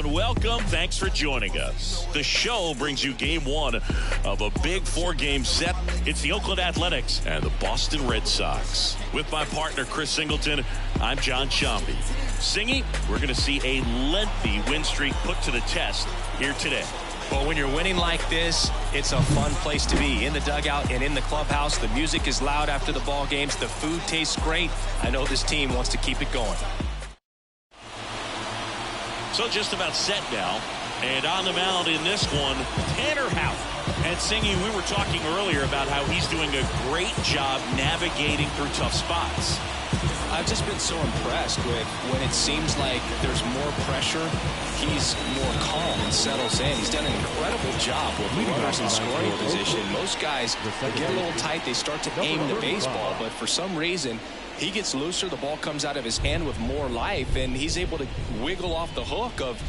and welcome. Thanks for joining us. The show brings you game one of a big four-game set. It's the Oakland Athletics and the Boston Red Sox. With my partner, Chris Singleton, I'm John Shambi. Singy, we're going to see a lengthy win streak put to the test here today. Well, when you're winning like this, it's a fun place to be. In the dugout and in the clubhouse, the music is loud after the ball games. The food tastes great. I know this team wants to keep it going. So just about set now. And on the mound in this one, Tanner Houck. And Singy, we were talking earlier about how he's doing a great job navigating through tough spots. I've just been so impressed with when it seems like there's more pressure, he's more calm and settles in. He's done an incredible job with runners in scoring position. Most guys get a little tight, they start to aim the baseball, but for some reason, he gets looser, the ball comes out of his hand with more life, and he's able to wiggle off the hook of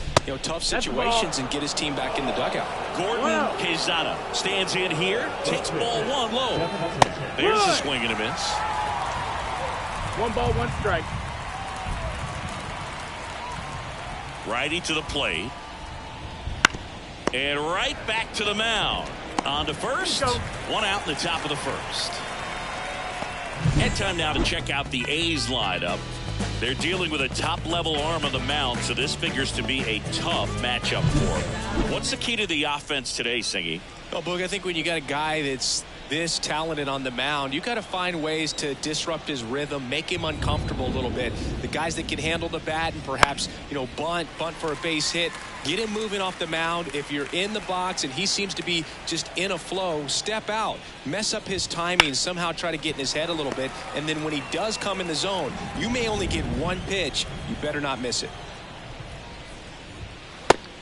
tough situations and get his team back in the dugout. Gordon Quezada stands in here, takes ball one low. There's a swing and a miss. 1 ball, 1 strike. Righty to the plate. And right back to the mound. On to first. 1 out in the top of the first. And time now to check out the A's lineup. They're dealing with a top-level arm on the mound, so this figures to be a tough matchup for them. What's the key to the offense today, Singy? Well, Boog, I think when you got a guy that's this talented on the mound, you got to find ways to disrupt his rhythm, make him uncomfortable a little bit. The guys that can handle the bat and perhaps, bunt for a base hit, get him moving off the mound. If you're in the box and he seems to be just in a flow, step out, mess up his timing, somehow try to get in his head a little bit. And then when he does come in the zone, you may only get one pitch. You better not miss it.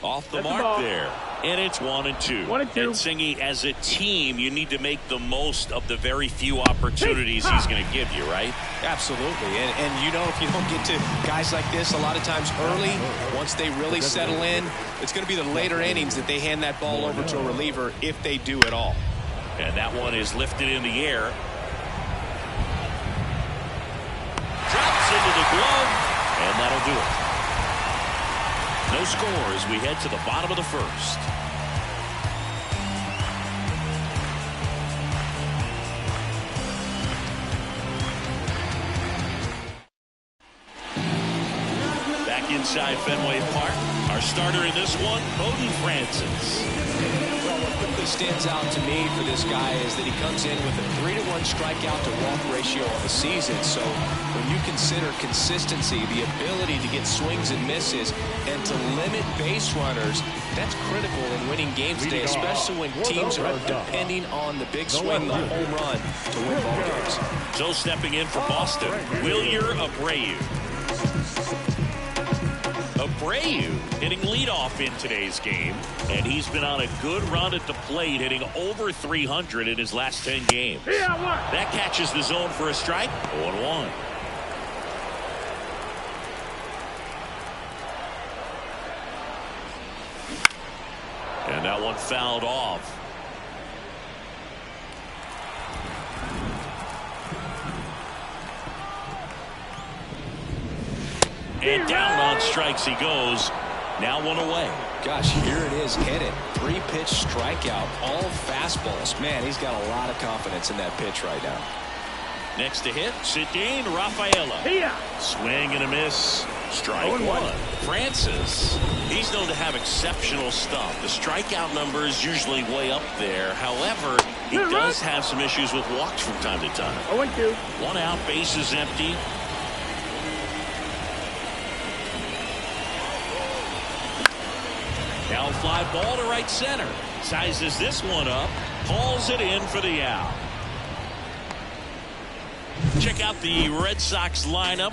Off the mark there. And it's 1-2. 1-2. And Singy, as a team, you need to make the most of the very few opportunities he's going to give you, right? Absolutely. And if you don't get to guys like this a lot of times early, once they really settle in, it's going to be the later innings that they hand that ball over to a reliever if they do at all. And that one is lifted in the air. Drops into the glove, and that'll do it. No score as we head to the bottom of the first. Back inside Fenway Park. Our starter in this one, Bowden Francis. What quickly stands out to me for this guy is that he comes in with a 3-to-1 strikeout to walk ratio on the season. So when you consider consistency, the ability to get swings and misses, and to limit base runners, that's critical in winning games today, especially when teams are depending on the big swing, the home run, to win ball games. So stepping in for Boston, Wilyer Abreu. Abreu hitting leadoff in today's game, and he's been on a good run at the plate, hitting over 300 in his last 10 games. That catches the zone for a strike. 0-1. And that one fouled off. And down on strikes he goes. Now 1 away. Gosh, here it is. Hit it. 3-pitch strikeout. All fastballs. Man, he's got a lot of confidence in that pitch right now. Next to hit, Cedine Rafaela. Swing and a miss. Strike 1. Francis. He's known to have exceptional stuff. The strikeout number is usually way up there. However, he does have some issues with walks from time to time. 0-2. 1 out, base is empty. Now a fly ball to right center. Sizes this one up. Hauls it in for the out. Check out the Red Sox lineup.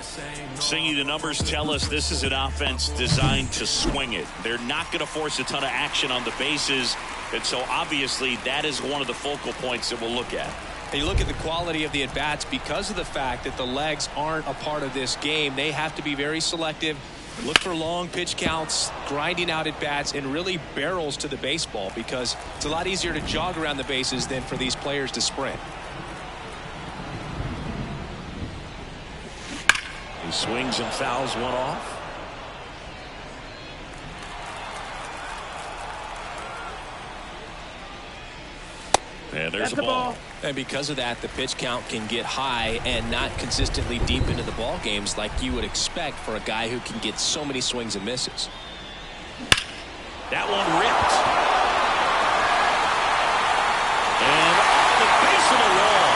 Singy, the numbers tell us this is an offense designed to swing it. They're not going to force a ton of action on the bases. And so obviously that is one of the focal points that we'll look at. And you look at the quality of the at-bats because of the fact that the legs aren't a part of this game. They have to be very selective. Look for long pitch counts, grinding out at bats, and really barrels to the baseball, because it's a lot easier to jog around the bases than for these players to sprint. He swings and fouls one off. And there's a ball. And because of that, the pitch count can get high and not consistently deep into the ball games like you would expect for a guy who can get so many swings and misses. That one ripped. And off the base of the wall.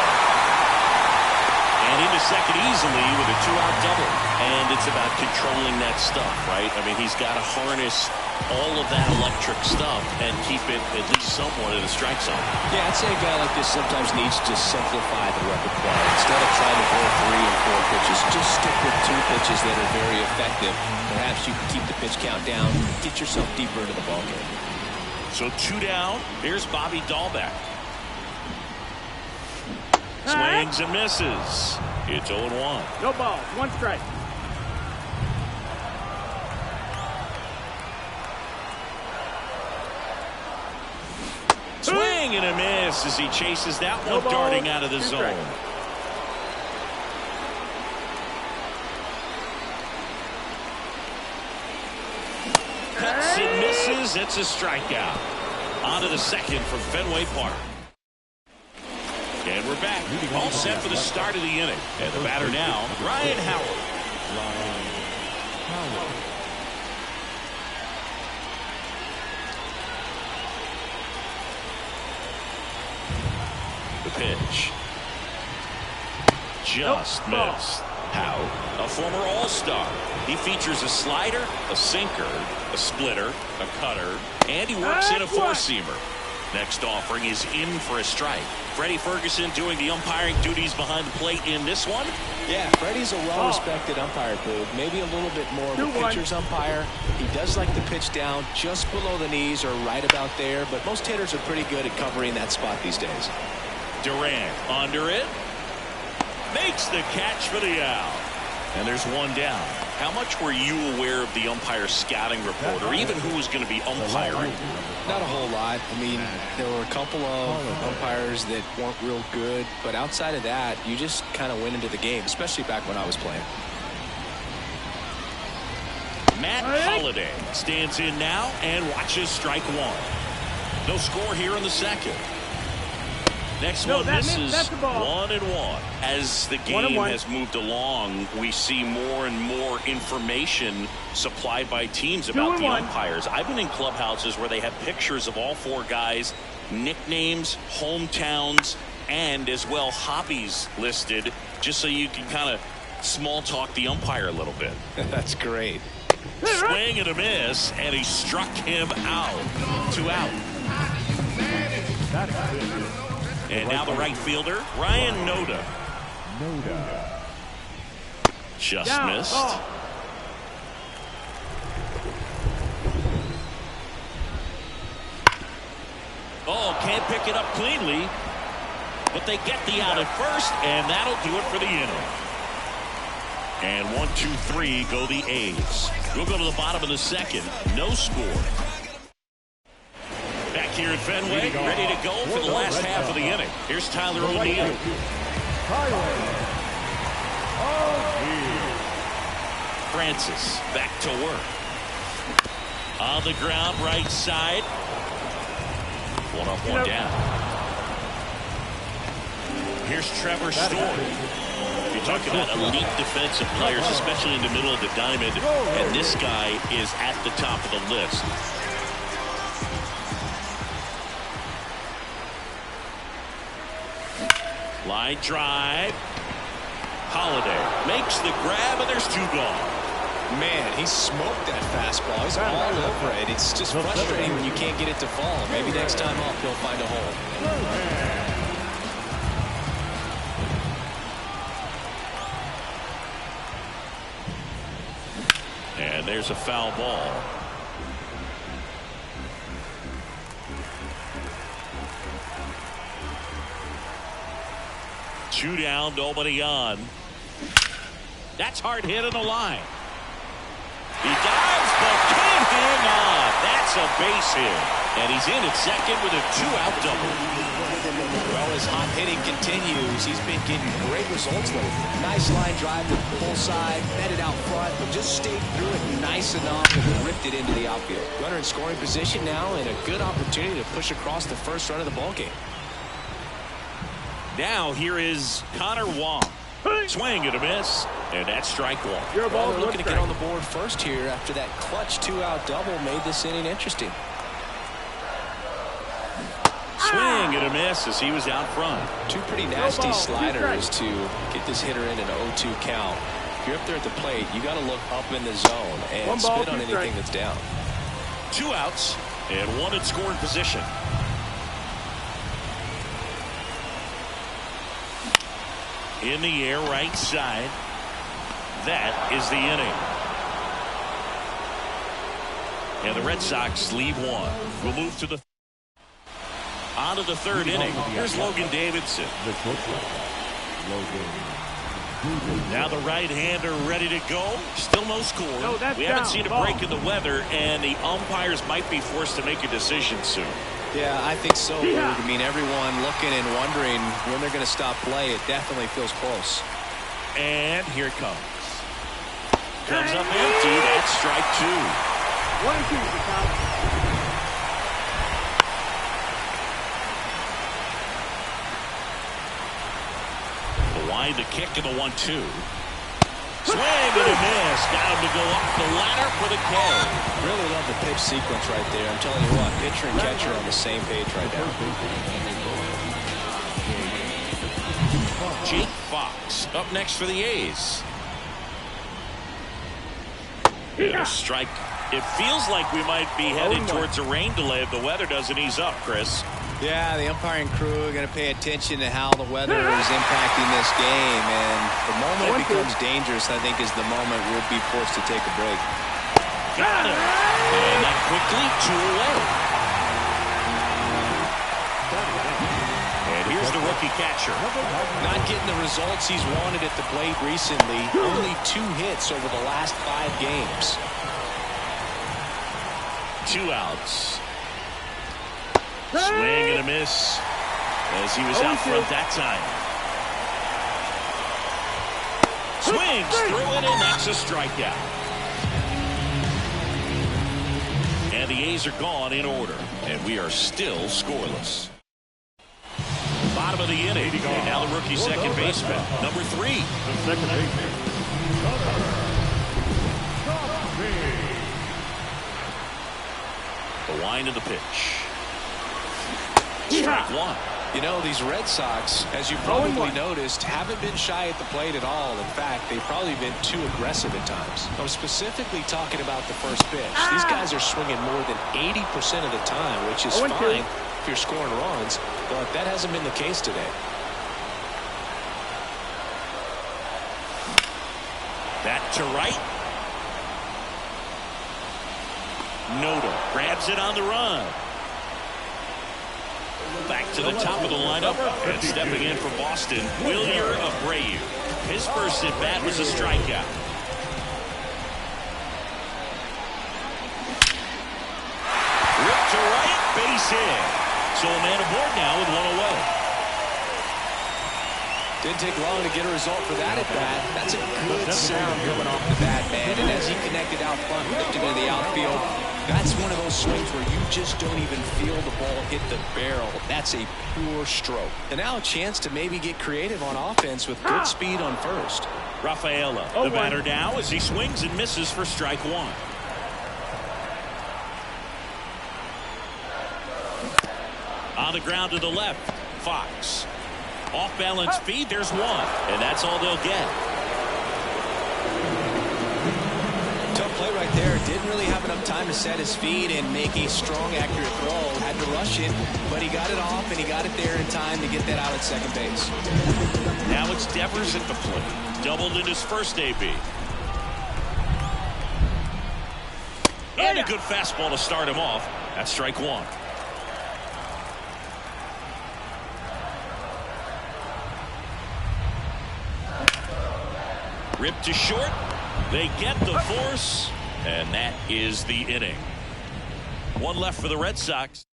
And into second easily with a 2-out double. And it's about controlling that stuff, right? I mean, he's got to harness all of that electric stuff and keep it at least somewhat in the strike zone. Yeah, I'd say a guy like this sometimes needs to simplify the repertoire. Instead of trying to go 3 and 4 pitches, just stick with 2 pitches that are very effective. Perhaps you can keep the pitch count down, get yourself deeper into the ballgame. So 2 down. Here's Bobby Dahlbeck. Swings and misses. It's 0-1. No ball. 1 strike. Swing and a miss as he chases that one darting out of the zone. Cuts and misses. It's a strikeout. On to the second from Fenway Park. And we're back. All set for the start of the inning. And the batter now, Ryan Howard. The pitch. Just missed. Howe, a former All-Star. He features a slider, a sinker, a splitter, a cutter, and he works in a 4-seamer. Next offering is in for a strike. Freddie Ferguson doing the umpiring duties behind the plate in this one. Yeah, Freddie's a well-respected umpire, Boog. Maybe a little bit more of a pitcher's umpire. He does like the pitch down just below the knees or right about there, but most hitters are pretty good at covering that spot these days. Durant under it. Makes the catch for the out. And there's 1 down. How much were you aware of the umpire scouting report, or even who was going to be umpiring? Not a whole lot. I mean, there were a couple of umpires that weren't real good, but outside of that, you just kind of went into the game, especially back when I was playing. Matt Holliday stands in now and watches strike 1. No score here in the second. Next one misses. 1-1. As the game has moved along, we see more and more information supplied by teams about the umpires. I've been in clubhouses where they have pictures of all 4 guys, nicknames, hometowns, and as well hobbies listed, just so you can kind of small talk the umpire a little bit. That's great. Swing and a miss, and he struck him out. 2 out. And now the right fielder, Ryan Noda. Just missed. Oh, can't pick it up cleanly. But they get the out at first, and that'll do it for the inning. And 1, 2, 3 go the A's. We'll go to the bottom of the second. No score. Back here at Fenway, ready to go for the last half of the inning. Here's Tyler O'Neill. Francis back to work. On the ground, right side. 1 up, 1 down. Here's Trevor Story. You talk about elite defensive players, especially in the middle of the diamond, and this guy is at the top of the list. Line drive. Holiday makes the grab, and there's 2 gone. Man, he smoked that fastball. He's all over it. It's just frustrating when you can't get it to fall. Maybe next time up, he'll find a hole. And there's a foul ball. Two down, nobody on. That's hard hit on the line. He dives, but can't hang on. That's a base hit. And he's in at second with a 2-out double. Well, his hot hitting continues. He's been getting great results lately. Nice line drive to the pull side, met it out front, but just stayed through it nice enough and ripped it into the outfield. Runner in scoring position now and a good opportunity to push across the first run of the ballgame. Now here is Connor Wong. Swing and a miss, and that's strike one. Your ball, they're looking to get on the board first here after that clutch 2-out double made this inning interesting. Swing and a miss as he was out front. Two pretty nasty sliders to get this hitter in an 0-2 count. If you're up there at the plate, you got to look up in the zone and spit on anything that's down. 2 outs and 1 in scoring position. In the air, right side. That is the inning. And the Red Sox leave 1. We'll move to the on to the 3rd inning. Here's Logan Davidson. Now the right-hander ready to go. Still no score. We haven't seen a break in the weather, and the umpires might be forced to make a decision soon. Yeah, I think so. I mean, everyone looking and wondering when they're going to stop play. It definitely feels close. And here it comes. Comes up empty. That's strike 2. 1 and 2 is the count. Wind the kick and the 1-2. Swing and a miss. Got him to go up the ladder for the K. Really love the pitch sequence right there. I'm telling you what, pitcher and catcher on the same page right now. Jake Fox up next for the A's. A strike. It feels like we might be heading towards a rain delay if the weather doesn't ease up, Chris. Yeah, the umpiring crew are going to pay attention to how the weather is impacting this game. And the moment it becomes dangerous, I think, is the moment we'll be forced to take a break. Got him. And that quickly 2 away. And here's the rookie catcher. Not getting the results he's wanted at the plate recently. Only 2 hits over the last 5 games. 2 outs. Swing and a miss as he was out front that time. Swings through it, and that's a strikeout. And the A's are gone in order, and we are still scoreless. Bottom of the inning, and now the rookie second baseman, number 3. The second baseman. The wind of the pitch. Strike 1. You know, these Red Sox, as you probably noticed, haven't been shy at the plate at all. In fact, they've probably been too aggressive at times. I'm specifically talking about the first pitch. These guys are swinging more than 80% of the time, which is fine if you're scoring runs, but that hasn't been the case today. Back to right. Noda grabs it on the run. Back to the top of the lineup, and stepping in for Boston, Wilyer Abreu. His first at bat was a strikeout. Ripped to right, base hit. So a man aboard now with 1 away. Didn't take long to get a result for that at bat. That's a good sound coming off the bat, man. And as he connected out front, lifted into the outfield, that's one of those swings where you just don't even feel the ball hit the barrel. That's a pure stroke. And now a chance to maybe get creative on offense with good speed on first. Rafaela, the batter now as he swings and misses for strike 1. On the ground to the left, Fox. Off balance feed, there's 1, and that's all they'll get. Tough play right there. Didn't really have enough time to set his feet and make a strong, accurate throw. Had to rush it, but he got it off, and he got it there in time to get that out at second base. Now it's Devers at the plate. Doubled in his first AB. And a good fastball to start him off. That's strike 1. Ripped to short. They get the force, and that is the inning. 1 left for the Red Sox.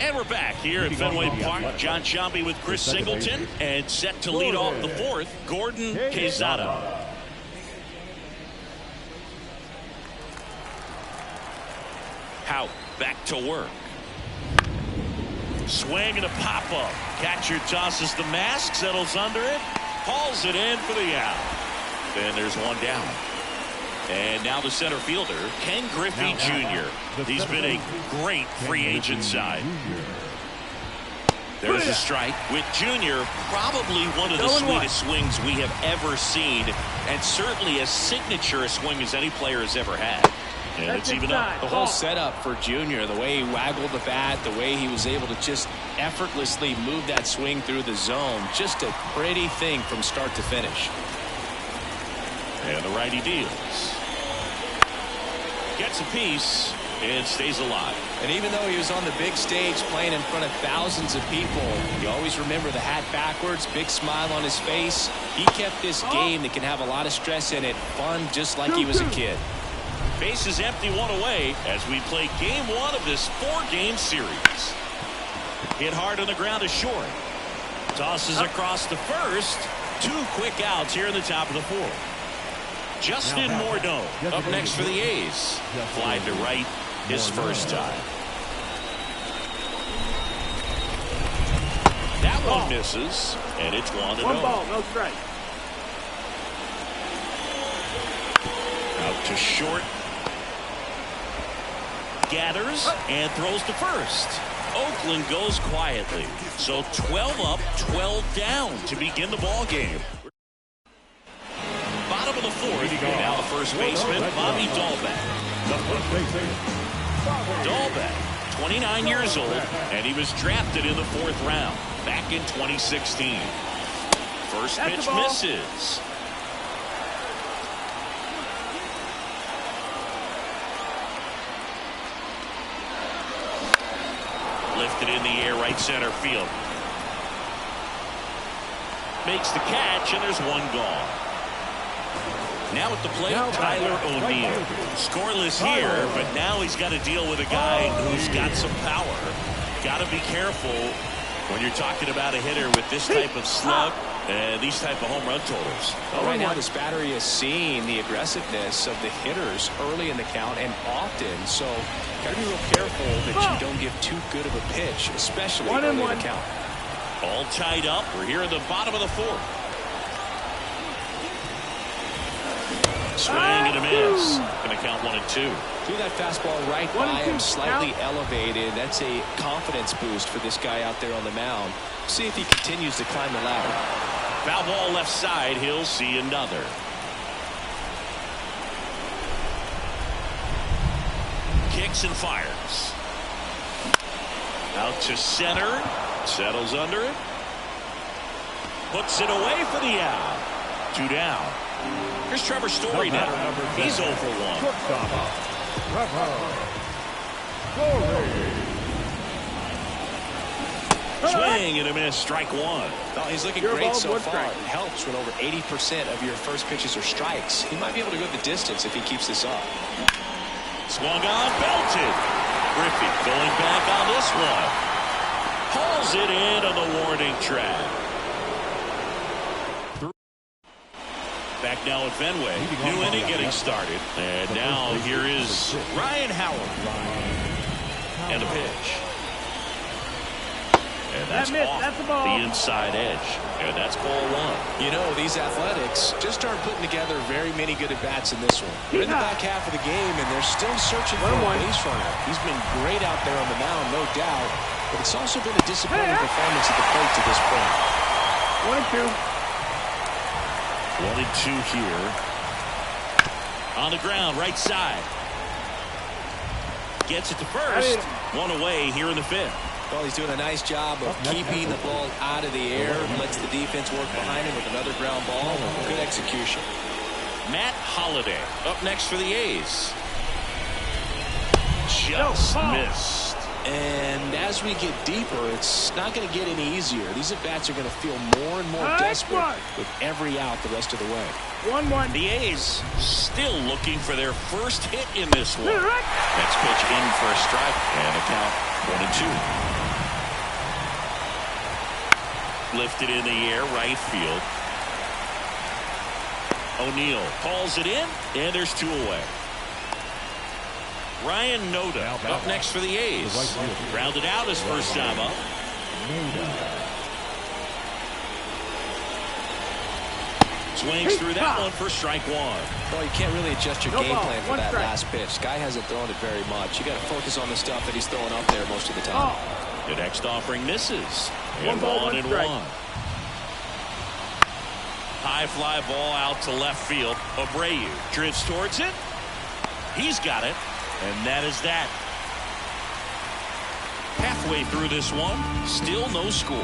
And we're back here at Fenway Park. John Sciambi with Chris Singleton, and set to lead off the 4th, Gordon Quezada. Hout back to work. Swing and a pop-up. Catcher tosses the mask, settles under it, hauls it in for the out. Then there's one down. And now the center fielder, Ken Griffey Jr. He's been a great free agent sign. There's a strike with Jr. Probably one of the sweetest swings we have ever seen, and certainly as signature a swing as any player has ever had. And it's even up. The whole setup for Jr., the way he waggled the bat, the way he was able to just effortlessly move that swing through the zone, just a pretty thing from start to finish. And the righty deals. Gets a piece and stays alive. And even though he was on the big stage playing in front of thousands of people, you always remember the hat backwards, big smile on his face. He kept this game that can have a lot of stress in it fun, just like he was a kid. Base is empty, one away as we play game one of this 4-game series. Hit hard on the ground to short. Tosses across the first. 2 quick outs here in the top of the 4th. Justin Morneau up next for the A's. Fly to right his first time. That one misses, and it's 1-0. One ball, no strike. Out to short. Gathers and throws to first. Oakland goes quietly. So 12 up, 12 down to begin the ball game. Bottom of the 4th, now the first baseman, Bobby Dahlbeck. Dahlbeck, 29 years old, and he was drafted in the 4th round back in 2016. First pitch misses. Lifted in the air, right center field. Makes the catch, and there's one gone. Now at the plate, Tyler O'Neill. Scoreless here, but now he's got to deal with a guy who's got some power. Got to be careful when you're talking about a hitter with this type of slug and these type of home run totals. Well, right now, this battery is seeing the aggressiveness of the hitters early in the count and often. So, got to be real careful that you don't give too good of a pitch, especially early in the count. All tied up. We're here at the bottom of the 4th. Swing and a miss. Going to count 1-2. Threw that fastball right by him, slightly elevated. That's a confidence boost for this guy out there on the mound. See if he continues to climb the ladder. Foul ball left side. He'll see another. Kicks and fires. Out to center. Settles under it. Puts it away for the out. 2 down. Here's Trevor Story now. He's 0 for 1. Swing and a miss. Strike 1. Oh, he's looking great so far. It helps when over 80% of your first pitches are strikes. He might be able to go the distance if he keeps this up. Swung on, belted. Griffey going back on this one. Hauls it in on the warning track. Back now at Fenway. New inning getting started. And now here is Ryan Howard. And a pitch. And that's off the inside edge. And that's ball 1. You know, these Athletics just aren't putting together very many good at-bats in this one. They're in the back half of the game, and they're still searching for a base runner. He's been great out there on the mound, no doubt. But it's also been a disappointing performance at the plate to this point. 1-2. 1-2 here. On the ground, right side. Gets it to first. 1 away here in the 5th. Well, he's doing a nice job of keeping the ball out of the air. Lets the defense work behind him with another ground ball. Good execution. Matt Holliday up next for the A's. Just missed. And as we get deeper, it's not going to get any easier. These at-bats are going to feel more and more desperate with every out the rest of the way. 1-1. The A's still looking for their first hit in this one. Next pitch in for a strike, and a count 1-2. Lifted in the air, right field. O'Neill calls it in, and there's 2 away. Ryan Noda up next for the A's. Grounded out his first time up. Swings through that one for strike one. Well, you can't really adjust your game plan for that last pitch. Guy hasn't thrown it very much. You got to focus on the stuff that he's throwing up there most of the time. The next offering misses. And 1-1. High fly ball out to left field. Abreu drifts towards it. He's got it. And that is that. Halfway through this one, still no score.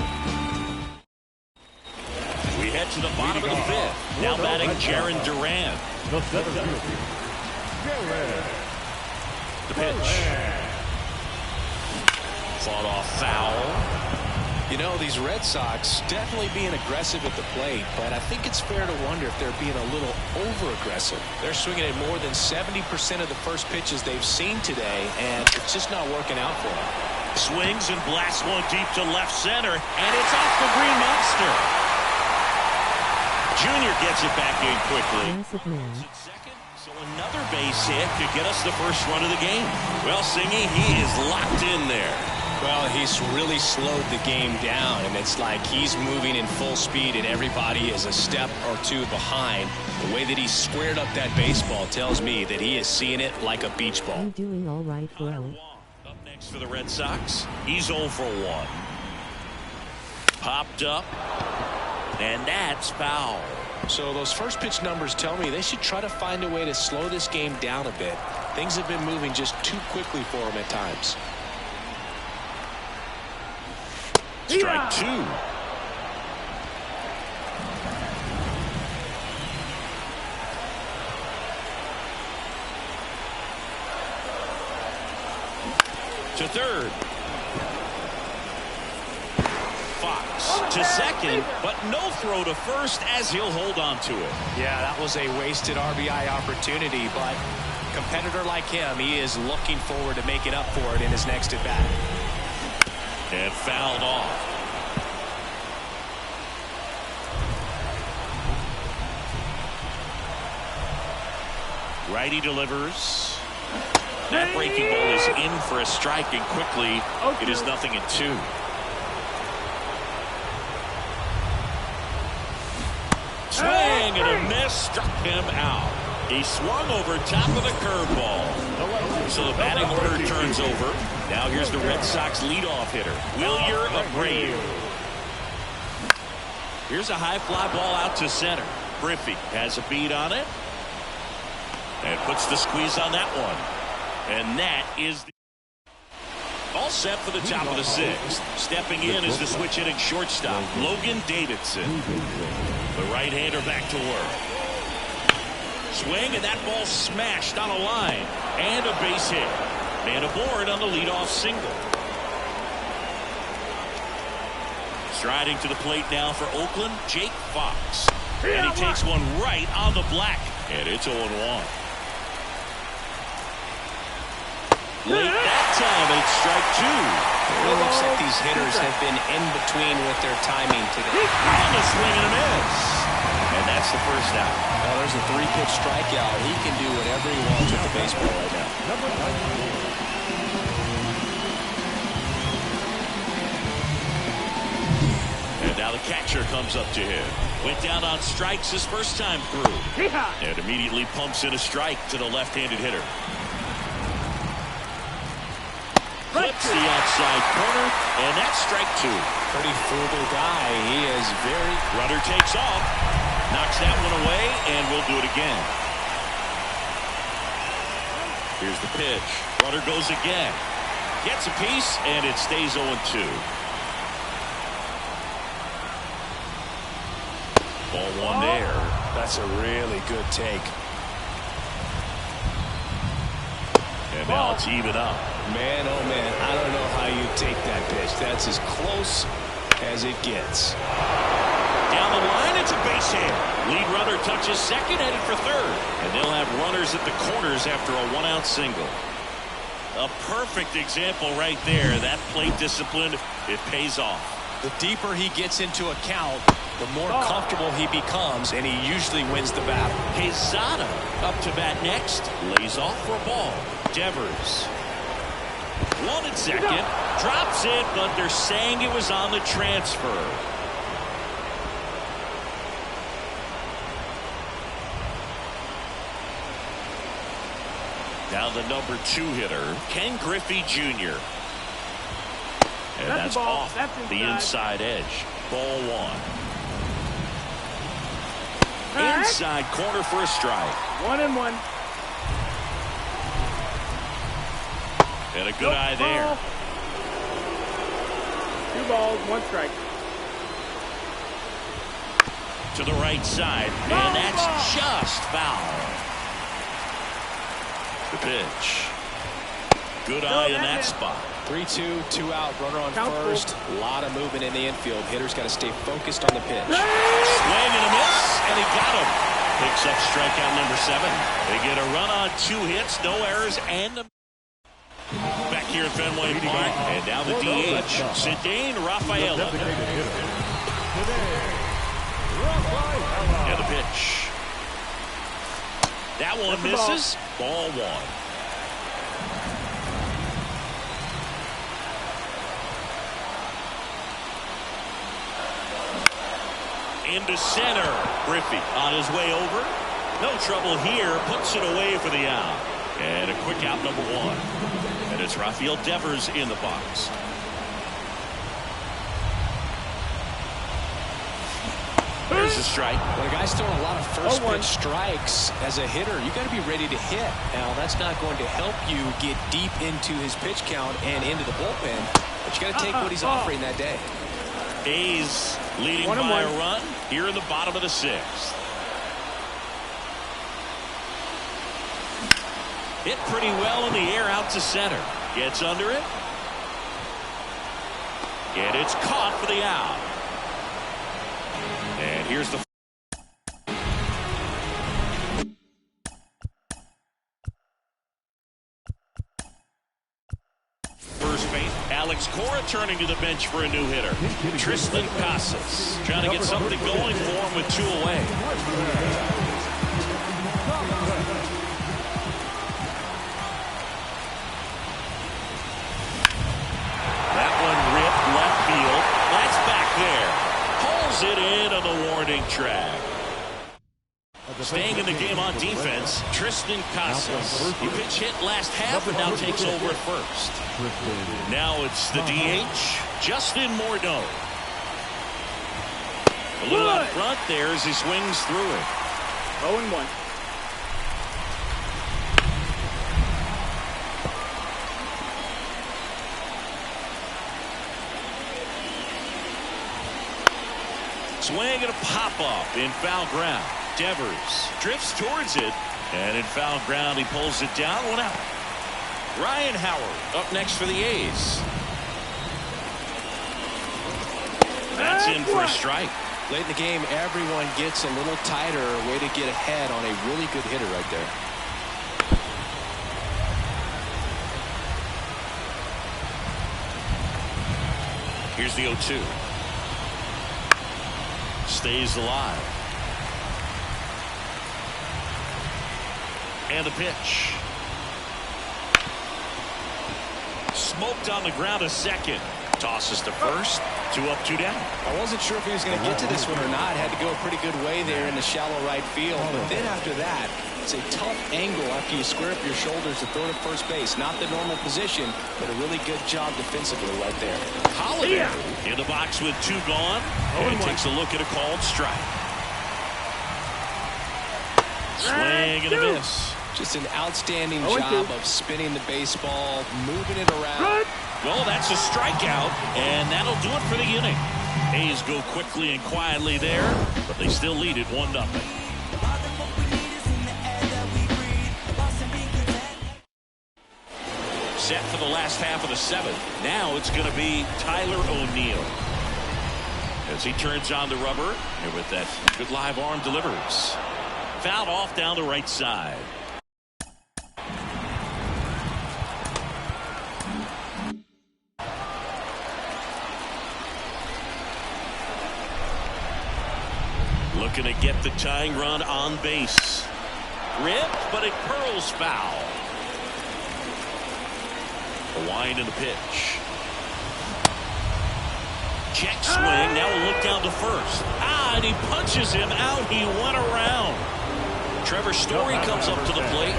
We head to the bottom of the fifth. Now batting Jarren Duran. The pitch. Fought off foul. You know, these Red Sox definitely being aggressive at the plate, but I think it's fair to wonder if they're being a little over-aggressive. They're swinging at more than 70% of the first pitches they've seen today, and it's just not working out for them. Swings and blasts one deep to left center, and it's off the Green Monster. Junior gets it back in quickly. So another base hit could get us the first run of the game. Well, Singy, he is locked in there. Well, he's really slowed the game down, and it's like he's moving in full speed, and everybody is a step or two behind. The way that he squared up that baseball tells me that he is seeing it like a beach ball. I'm doing all right, bro. Up next for the Red Sox. He's 0 for 1. Popped up, and that's foul. So those first pitch numbers tell me they should try to find a way to slow this game down a bit. Things have been moving just too quickly for him at times. Strike two. To third. Fox to second, but no throw to first as he'll hold on to it. Yeah, that was a wasted RBI opportunity, but a competitor like him, he is looking forward to making up for it in his next at-bat. And fouled off. Righty delivers. That breaking ball is in for a strike, and quickly it is 0-2. Swing and a miss, struck him out. He swung over top of the curveball. So the batting order turns over. Now here's the Red Sox leadoff hitter, Wilyer Abreu. Here's a high fly ball out to center. Griffey has a beat on it. And puts the squeeze on that one. And that is all set for the top of the sixth. Stepping in is the switch hitting shortstop, Logan Davidson. The right-hander back to work. Swing, and that ball smashed on a line. And a base hit. Man aboard on the leadoff single. Striding to the plate now for Oakland, Jake Fox. And he takes one right on the black. And it's 0-1. Late that time, and it's strike two. It looks like these hitters have been in between with their timing today. On the swing and a miss. And that's the first out. Well, there's a 3-pitch strikeout. He can do whatever he wants with the baseball right now. And now the catcher comes up to him. Went down on strikes his first time through. And immediately pumps in a strike to the left-handed hitter. Flips the outside corner, and that's strike two. Pretty frugal guy. He is very... Runner takes off, knocks that one away, and we'll do it again. Here's the pitch. Runner goes again. Gets a piece, and it stays 0-2. Ball one there. That's a really good take. And now it's even up. Man, oh man, I don't know how you take that pitch. That's as close as it gets. Down the line, it's a base hit. Lead runner touches second, headed for third. And they'll have runners at the corners after a one-out single. A perfect example right there. That plate discipline, it pays off. The deeper he gets into a count, the more comfortable he becomes, and he usually wins the battle. Quezada up to bat next. Lays off for a ball. Devers One at second. Drops it, but they're saying it was on the transfer. Now the number 2 hitter, Ken Griffey Jr. And that's off the inside edge. Ball 1. Inside corner for a strike. 1-1. And a good eye there. 2 balls, 1 strike. To the right side, and that's just foul. The pitch. Good eye in that spot. 3-2, 2 out, runner on first. A lot of movement in the infield. Hitter's got to stay focused on the pitch. Swing and a miss, and he got him. Picks up strikeout number 7. They get a run on 2 hits, no errors, and back here at Fenway Park. And now the DH, Zidane Rafaela. And the pitch. That one misses. Ball 1. Into center. Griffey on his way over. No trouble here. Puts it away for the out. And a quick out number 1. And it's Rafael Devers in the box. There's a strike. When a guy's throwing a lot of first pitch strikes as a hitter, you got to be ready to hit. Now, that's not going to help you get deep into his pitch count and into the bullpen, but you got to take what he's offering that day. A's leading by a run here in the bottom of the 6th. Hit pretty well in the air out to center. Gets under it. And it's caught for the out. And here's the first base. Alex Cora turning to the bench for a new hitter. Tristan Casas trying to get something going for him with 2 away. That one ripped left field. That's back there. Pulls it in on the warning track. Staying in the game on defense, Tristan Casas. He pitch hit last half and now takes over at first. Now it's the DH, Justin Morneau. A little out front there as he swings through it. 0-1. Swing and a pop-up in foul ground. Devers drifts towards it, and in foul ground he pulls it down. 1 out. Ryan Howard up next for the A's. That's in for a strike. Late in the game, everyone gets a little tighter. Way to get ahead on a really good hitter right there. Here's the 0-2. Stays alive. And the pitch. Smoked on the ground a second. Tosses to first. 2 up, 2 down. I wasn't sure if he was going to get to this one or not. Had to go a pretty good way there in the shallow right field. But then after that, it's a tough angle after you square up your shoulders to throw to first base. Not the normal position, but a really good job defensively right there. Holiday in the box with 2 gone. And takes a look at a called strike. Swing and a miss. Just an outstanding job of spinning the baseball, moving it around. Well, that's a strikeout, and that'll do it for the inning. A's go quickly and quietly there, but they still lead it 1-0. Set for the last half of the 7th. Now it's going to be Tyler O'Neill as he turns on the rubber, and with that good live arm delivers. Fouled off down the right side. Looking to get the tying run on base. Ripped, but it curls foul. A wind in the pitch. Check swing. Now we'll look down to first. And he punches him out. He went around. Trevor Story comes up to the plate.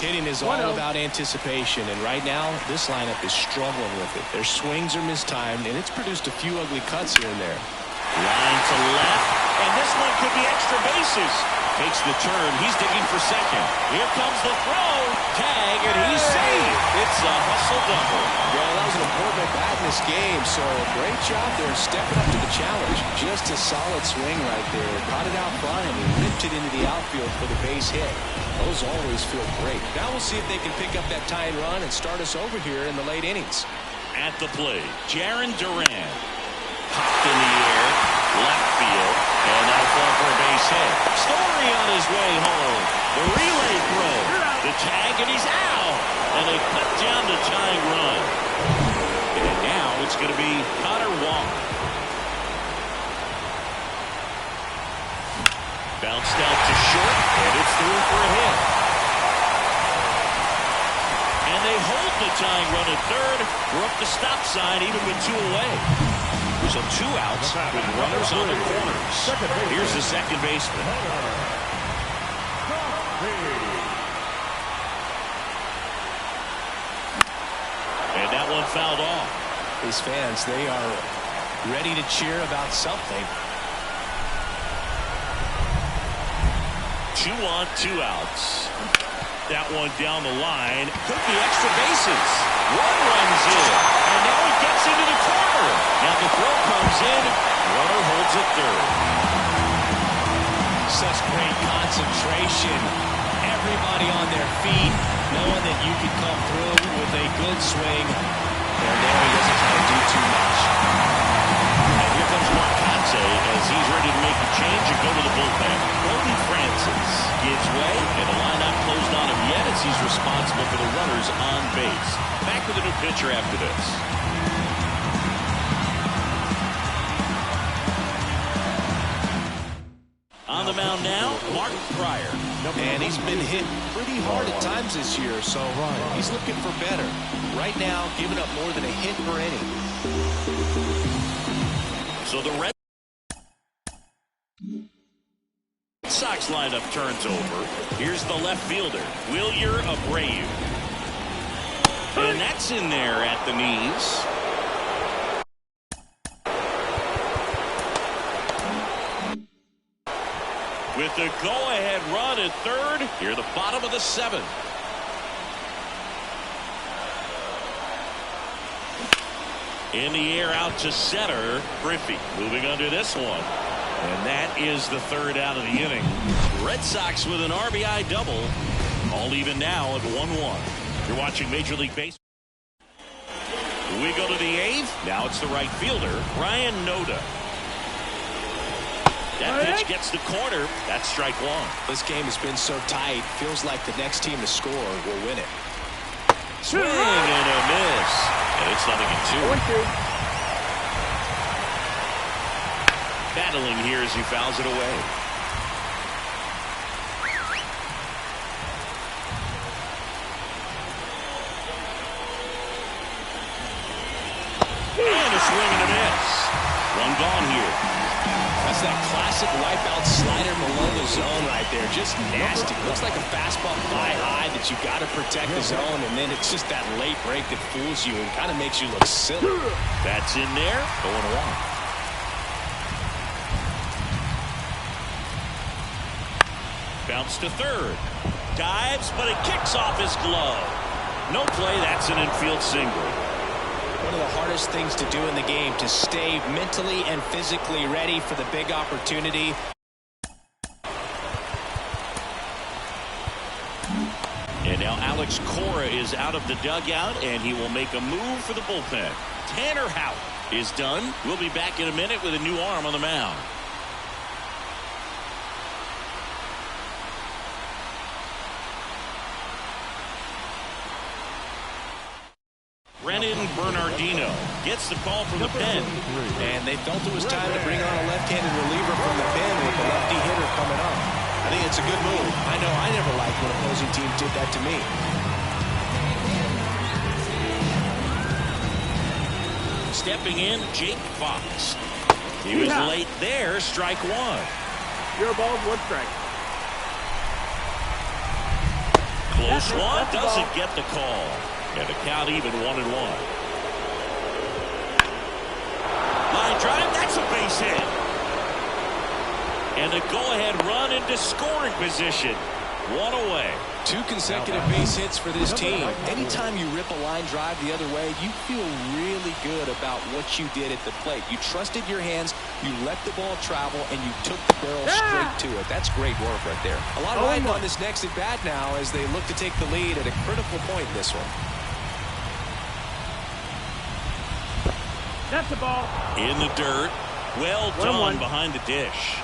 Hitting is all about anticipation, and right now this lineup is struggling with it. Their swings are mistimed, and it's produced a few ugly cuts here and there. Line to left, and this one could be extra bases. Takes the turn. He's digging for second. Here comes the throw. Tag, and he's safe. It's a hustle double. Well, that was an important at-bat in this game, so great job there stepping up to the challenge. Just a solid swing right there. Caught it out front, and he ripped it into the outfield for the base hit. Those always feel great. Now we'll see if they can pick up that tying run and start us over here in the late innings. At the plate, Jarren Duran. Popped in the air, left field, and that'll fall for a base hit. Story on his way home. The relay throw. The tag, and he's out. And they cut down the tying run. And now it's going to be Connor Wong. Bounced out to short, and it's through for a hit. And they hold the tying run at third. We're up the stop sign, even with 2 away. So 2 outs with runners on the corners. Here's the second baseman. And that one fouled off. These fans, they are ready to cheer about something. 2 on, 2 outs. That one down the line. Could be extra bases. 1 runs in. And now he gets into the corner. Now the throw comes in. Runner holds it third. Such great concentration. Everybody on their feet, knowing that you could come through with a good swing. And there he doesn't try to do too much. And here comes Marcotte as he's ready to make a change and go to the bullpen. Cody Francis gives way, and the line not closed on him yet as he's responsible for the runners on base. Back with a new pitcher after this. On the mound now, Mark Pryor. And he's been hit pretty hard at times this year, so he's looking for better. Right now, giving up more than a hit per inning. So the Red Sox lineup turns over. Here's the left fielder, Wilyer Abreu. And that's in there at the knees. With the go-ahead run at third, here the bottom of the 7th. In the air out to center, Griffey moving under this one. And that is the 3rd out of the inning. Red Sox with an RBI double. All even now at 1-1. You're watching Major League Baseball. We go to the 8th. Now it's the right fielder, Ryan Noda. That pitch gets the corner. That's strike 1. This game has been so tight. Feels like the next team to score will win it. Swing and a miss. And it's nothing in 2. Battling here as he fouls it away. And a swing and a miss. 1 gone here. That's that classic wipeout slider below the zone right there. Just nasty. Looks like a fastball fly high that you got to protect the zone, and then it's just that late break that fools you and kind of makes you look silly. That's in there. 0-1. Bounce to third. Dives, but it kicks off his glove. No play. That's an infield single. One of the hardest things to do in the game, to stay mentally and physically ready for the big opportunity. And now Alex Cora is out of the dugout, and he will make a move for the bullpen. Tanner Houck is done. We'll be back in a minute with a new arm on the mound. Brennan Bernardino gets the call from the pen. And they felt it was time to bring on a left-handed reliever from the pen with the lefty hitter coming up. I It's a good move. I know I never liked when opposing teams did that to me. Stepping in, Jake Fox. He was late there, strike one. Your ball, 1 strike. Close one, doesn't get the call. And the count even 1-1. Line drive, that's a base hit. And a go-ahead run into scoring position. 1 away. 2 consecutive base hits for this team. Anytime you rip a line drive the other way, you feel really good about what you did at the plate. You trusted your hands, you let the ball travel, and you took the barrel straight to it. That's great work right there. A lot riding on this next at bat now as they look to take the lead at a critical point in this one. That's the ball. In the dirt. Well done behind the dish.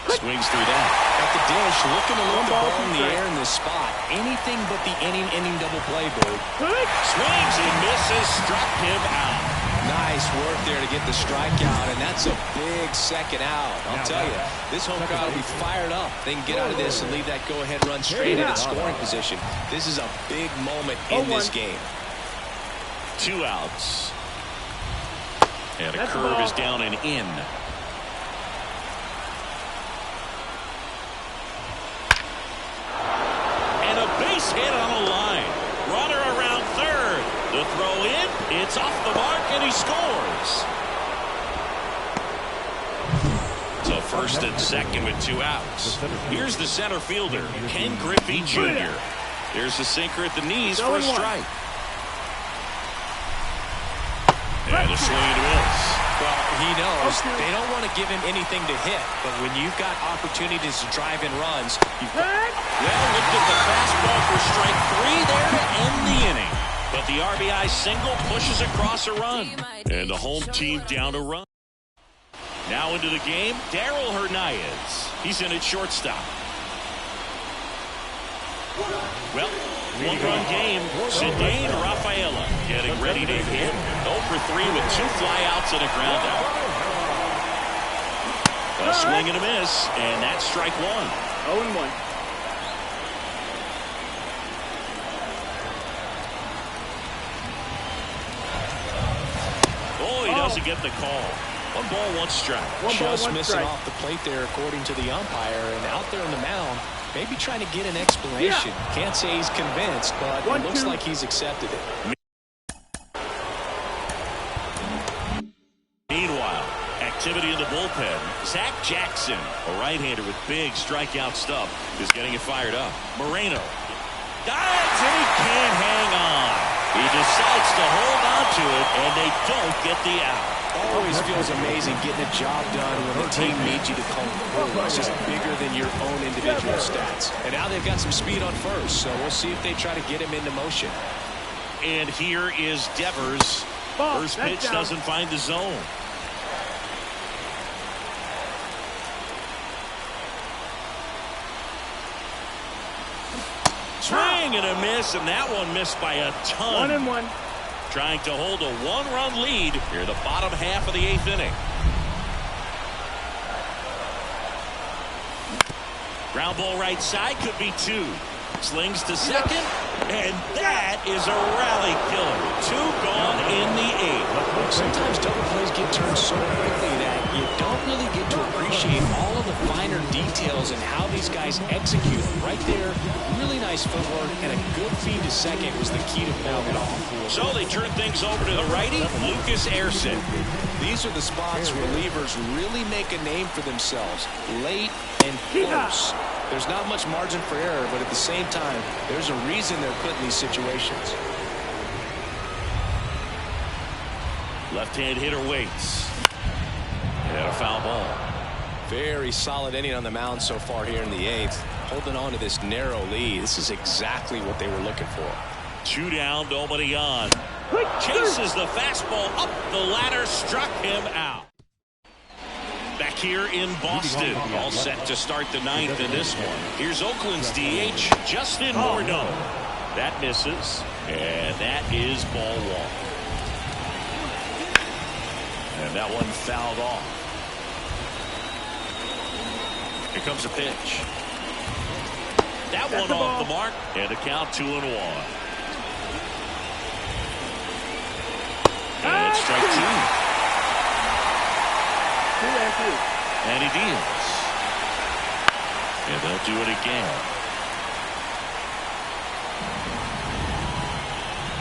Swings through that. At the dish, looking to look the ball in the air in this spot. Anything but the inning double play, Bird. Swings and misses, struck him out. Nice work there to get the strikeout, and that's a big second out. I'll tell you, this home crowd will be fired up. They can get out of this and leave that go-ahead run straight into scoring position. This is a big moment in this game. 2 outs. And a curve is down and in. Base hit on a line. Runner around third. The throw in. It's off the mark and he scores. So first and second with 2 outs. Here's the center fielder, Ken Griffey Jr. There's a sinker at the knees for a strike. And a swing and a miss. Well, he knows they don't want to give him anything to hit, but when you've got opportunities to drive in runs, you've got... Well, looked at the fastball for strike 3 there to end the inning. But the RBI single pushes across a run. And the home team down a run. Now into the game, Darryl Hernandez. He's in at shortstop. Well, 1-run game. Cedane Rafaela getting ready to hit. 0 for 3 with 2 flyouts and a ground out. A swing and a miss, and that's strike 1. 0-1. Oh, he doesn't get the call. 1 ball, 1 strike. Just missing off the plate there, according to the umpire, and out there on the mound, maybe trying to get an explanation. Can't say he's convinced, but it looks like he's accepted it. Meanwhile, activity in the bullpen. Zach Jackson, a right-hander with big strikeout stuff, is getting it fired up. Moreno dives and he can't hang on. He decides to hold on to it, and they don't get the out. Always feels amazing getting a job done when the team needs you to come through. It's just bigger than your own individual stats. And now they've got some speed on first, so we'll see if they try to get him into motion. And here is Devers. First pitch doesn't find the zone. Swing and a miss, and that one missed by a ton. 1-1. Trying to hold a 1-run lead here the bottom half of the 8th inning. Ground ball right side, could be 2. Slings to second, and that is a rally killer. 2 gone in the 8th. Sometimes double plays get turned so quickly that you don't really get to appreciate all of the finer details and how these guys execute. Right there, really nice footwork, and a good feed to second was the key to pulling it off. So they turn things over to the righty, Lucas Erson. These are the spots relievers really make a name for themselves, late and close. There's not much margin for error, but at the same time, there's a reason they're put in these situations. Left-hand hitter waits. And a foul ball. Very solid inning on the mound so far here in the 8th. Holding on to this narrow lead. This is exactly what they were looking for. 2 down, nobody on. Chases the fastball up the ladder, struck him out. Back here in Boston, all set to start the 9th in this one. Here's Oakland's DH, Justin Morneau. That misses, and that is ball 1. And that one fouled off. Here comes a pitch. That one off the mark, and a count 2-1. And strike 2. And he deals. And they'll do it again.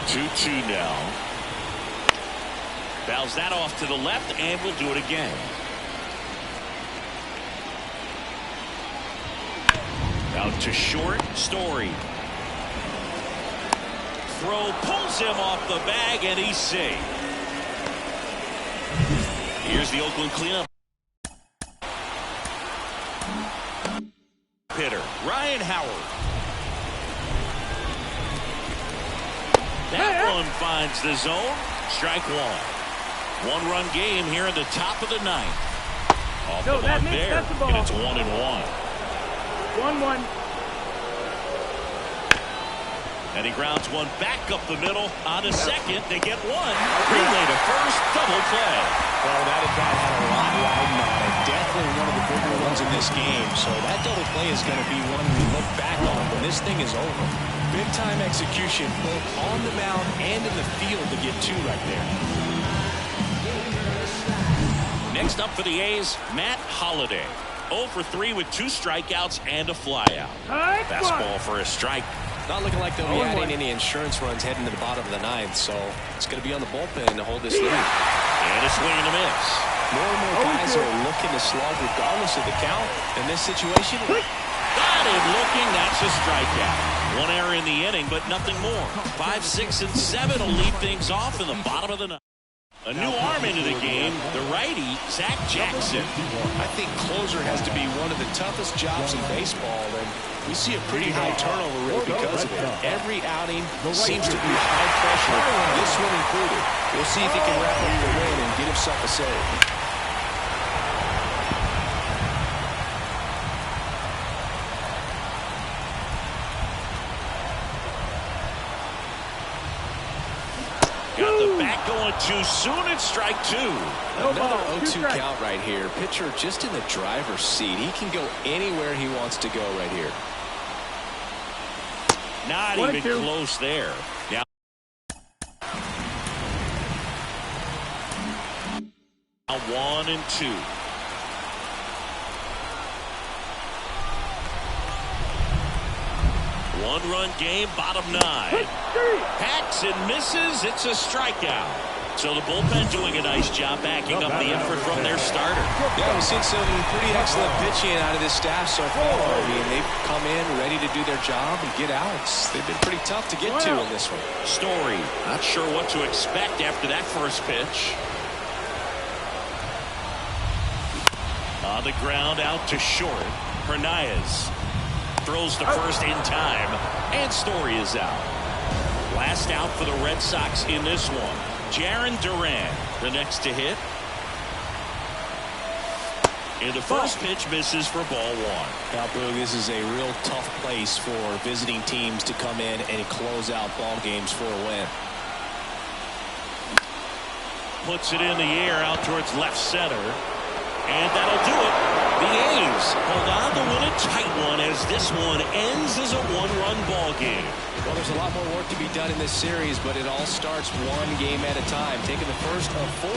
2-2 now. Fouls that off to the left, and we'll do it again. Out to short, Story. Throw pulls him off the bag, and he's safe. Here's the Oakland cleanup. Hitter, Ryan Howard. That one finds the zone. Strike 1. One-run game here in the top of the ninth. Off the mark there, and it's 1-1. 1-1. And he grounds one back up the middle on a second. They get one. Relay to first, double play. Well, that at bat had a lot riding on it. Definitely one of the bigger ones in this game. So that double play is going to be one we look back on when this thing is over. Big time execution both on the mound and in the field to get 2 right there. Next up for the A's, Matt Holliday. 0 for 3 with 2 strikeouts and a flyout. Fastball for a strike. Not looking like they'll be adding any insurance runs heading to the bottom of the ninth, so it's going to be on the bullpen to hold this lead. And a swing and a miss. More and more guys are looking to slug regardless of the count. In this situation, got him looking. That's a strikeout. One error in the inning, but nothing more. 5, 6, and 7 will lead things off in the bottom of the ninth. A new arm into the game, the righty, Zach Jackson. I think closer has to be one of the toughest jobs in baseball, and we see a pretty high turnover rate because of it. Every outing seems to be high pressure, this one included. We'll see if he can wrap up the win and get himself a save. Got the bat going too soon. It's strike 2. Another 0-2 count right here. Pitcher just in the driver's seat. He can go anywhere he wants to go right here. Not even close there. Now 1 and 2. One-run game, bottom 9. Hacks and misses. It's a strikeout. So the bullpen doing a nice job backing up the effort from their starter. Yeah, we've seen some pretty excellent pitching out of this staff so far. I mean, they've come in ready to do their job and get outs. They've been pretty tough to get to in this one. Story, not sure what to expect after that first pitch. On the ground, out to short. Hernandez throws the first in time, and Story is out. Last out for the Red Sox in this one. Jarren Duran, the next to hit. And the first pitch misses for ball 1. Now, Boog, this is a real tough place for visiting teams to come in and close out ball games for a win. Puts it in the air out towards left center. And that'll do it. The A's hold on to win a tight one as this one ends as a 1-run ball game. Well, there's a lot more work to be done in this series, but it all starts one game at a time. Taking the first of 4,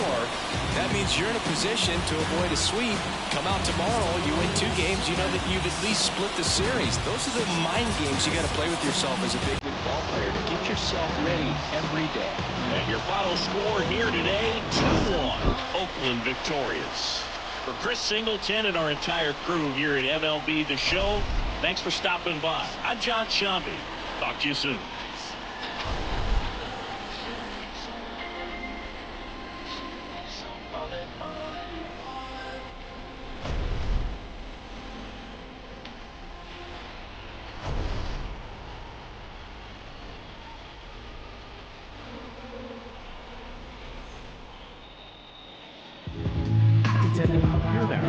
that means you're in a position to avoid a sweep. Come out tomorrow, you win 2 games, you know that you've at least split the series. Those are the mind games you got to play with yourself as a big league ball player to get yourself ready every day. And your final score here today, 2-1. Oakland victorious. For Chris Singleton and our entire crew here at MLB The Show, thanks for stopping by. I'm John Shambi. Talk to you soon. Hear that.